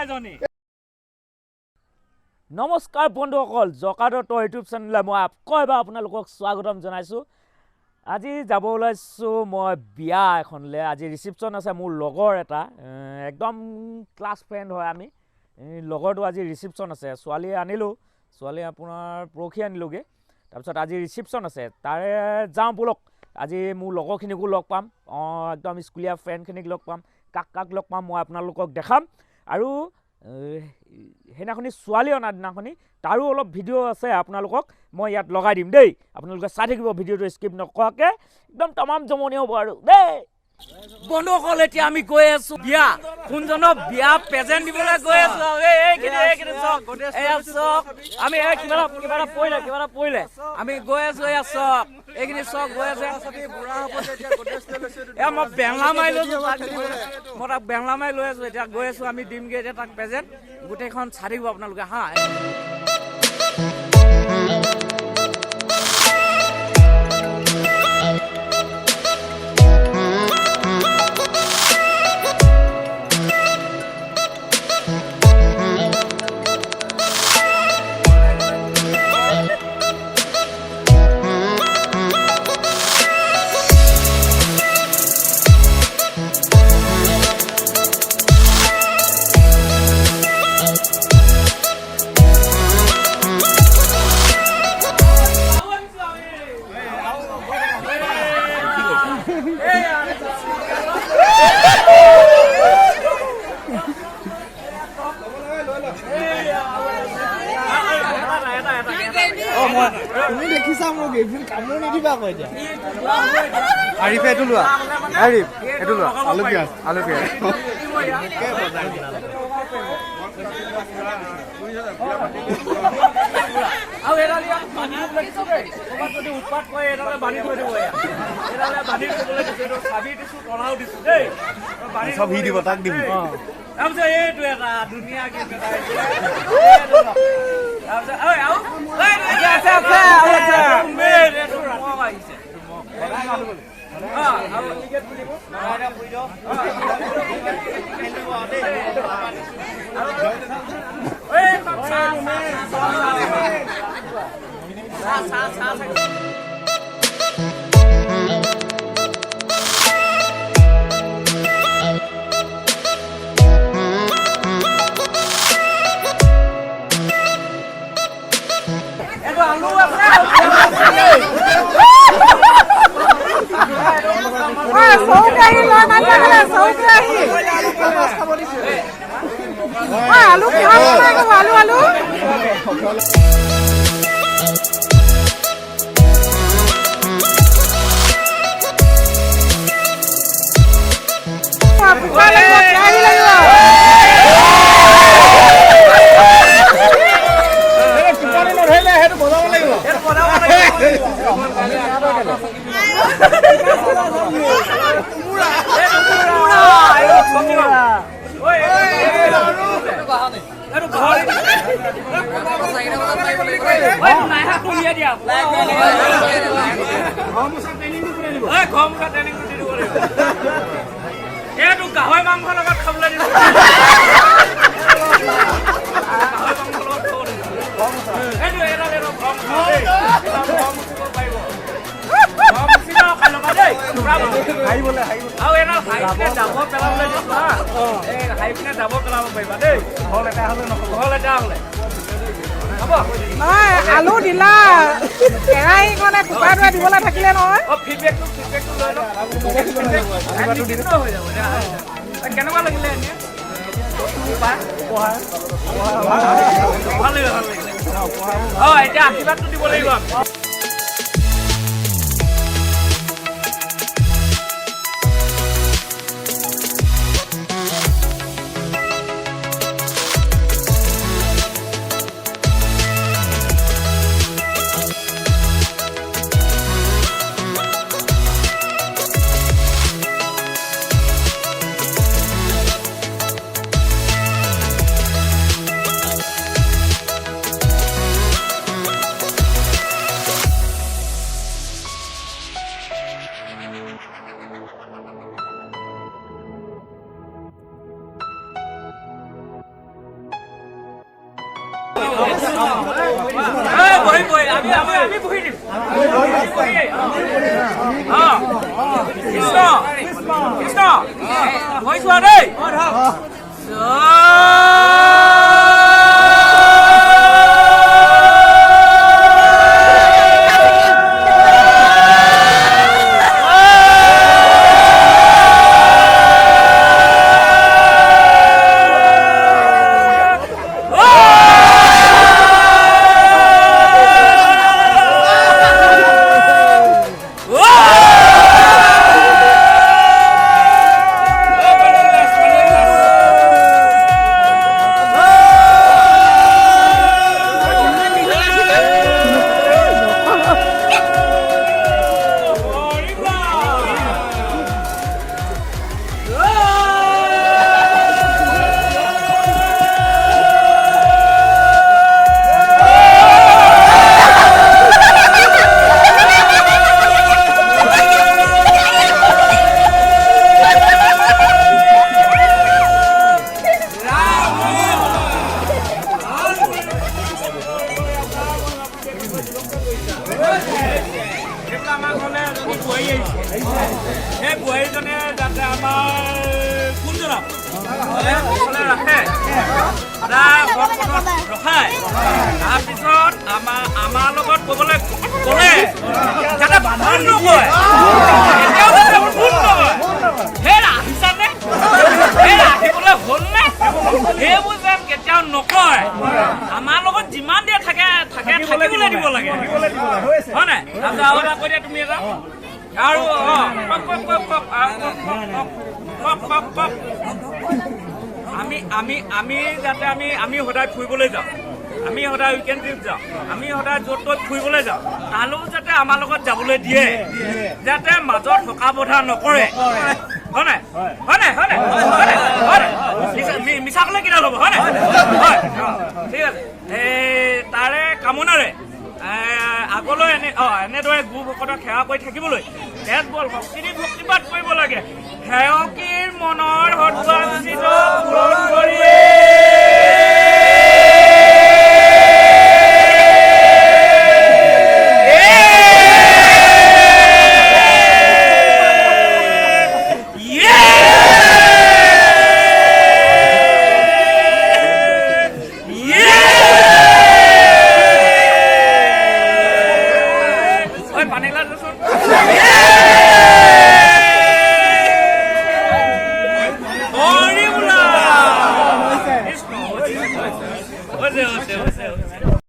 এজনী নমস্কাৰ বন্ধুসকল জকাদত্ত ইউটিউব চেনেললৈ মই আকৌ এবাৰ আপোনালোকক স্বাগতম জনাইছোঁ। আজি যাব ওলাইছোঁ মই বিয়া এখনলৈ। আজি ৰিচিপশ্যন আছে মোৰ লগৰ এটা একদম ক্লাছ ফ্ৰেণ্ড হয় আমি। লগৰটো আজি ৰিচিপশ্যন আছে। ছোৱালী আনিলোঁ, ছোৱালী আপোনাৰ পৰহি আনিলোঁগৈ। তাৰপিছত আজি ৰিচিপশ্যন আছে, তাৰে যাওঁ ব'লক। আজি মোৰ লগৰখিনিকো লগ পাম, একদম স্কুলীয়া ফ্ৰেণ্ডখিনিক লগ পাম, কাক লগ পাম মই আপোনালোকক দেখাম। আৰু সেইদিনাখনি ছোৱালী অনা দিনাখনি তাৰো অলপ ভিডিঅ' আছে, আপোনালোকক মই ইয়াত লগাই দিম দেই। আপোনালোকে চাই থাকিব ভিডিঅ'টো স্কিপ নকৰাকৈ, একদম তামাম জমনি হ'ব আৰু দেই। বন্ধুসকল এতিয়া আমি গৈ আছোঁ বিয়া, কোনজনক বিয়া প্ৰেজেণ্ট দিবলৈ গৈ আছোঁ। চক আমি কিবা এটা পৰিলে আমি গৈ আছোঁ। এয়া চক এইখিনি চক গৈ আছে। মই বেংলা মাৰি লৈছোঁ, মই তাক বেংলা মাৰি লৈ আছোঁ। এতিয়া গৈ আছোঁ, আমি দিমগৈ এতিয়া তাক প্ৰেজেণ্ট। গোটেইখন চাই থাকিব আপোনালোকে হা। তুমি দেখিছা মোক এইবোৰ কামো নিদিবা আকৌ এতিয়া। আৰিফে এইটো লোৱা, আৰিফ এইটো লোৱা, আলু পিঁয়াজ চব সি দিব, তাক দিবি। তাৰপিছত এইটো এটা ধুনীয়াকৈ এইটো গাহৰি মাংসৰ লগত খাবলৈ দিব। আলু দিলা কেৰাহীখনে কুকাৰটোৱে দিবলৈ থাকিলে নহয়। কেনেকুৱা লাগিলে ভাল লাগিলে এতিয়া আশীৰ্বাদটো দিব লাগিব। বহি আমি বহি দিম কৃষ্ণ কৃষ্ণ হৈ চোৱা দেই এই বোৱাৰীজনে যাতে আমাৰ কোনজনক ৰাখে ৰখাই তাৰপিছত আমাৰ লগত ক'বলৈ ক'লে যাতে ভুল নকয় এতিয়াও যাতে ভুল নকয় সেই ৰাখিছানে সেই ৰাখিবলৈ হ'লনে সেইবোৰ যেন কেতিয়াও নকয় আমাৰ লগত যিমান দিয়ে থাকে থাকিবলৈ দিব লাগে হয় নাই তাৰপিছত আৰু এটা কৈ দিয়া তুমি এটা আৰু আমি যাতে আমি সদায় ফুৰিবলৈ যাওঁ আমি সদায় উইকেণ্ড ট্ৰিপ যাওঁ আমি সদায় য'ত ত'ত ফুৰিবলৈ যাওঁ তালৈও যাতে আমাৰ লগত যাবলৈ দিয়ে যাতে মাজত থকা বধা নকৰে হয় নাই হয় নাই হয় নাই হয় নাই মিছা ক'লে কিনা ল'ব হয় নাই হয় ঠিক আছে তাৰে কামনাৰে আগলৈ এনেদৰে গুৰু ভকতক সেৱা কৰি থাকিবলৈ তেজ বল শক্তিনী ভক্তিপাত কৰিব লাগে সেৱকীৰ মনৰ সৎবাঞ্ছিত পূৰণ কৰি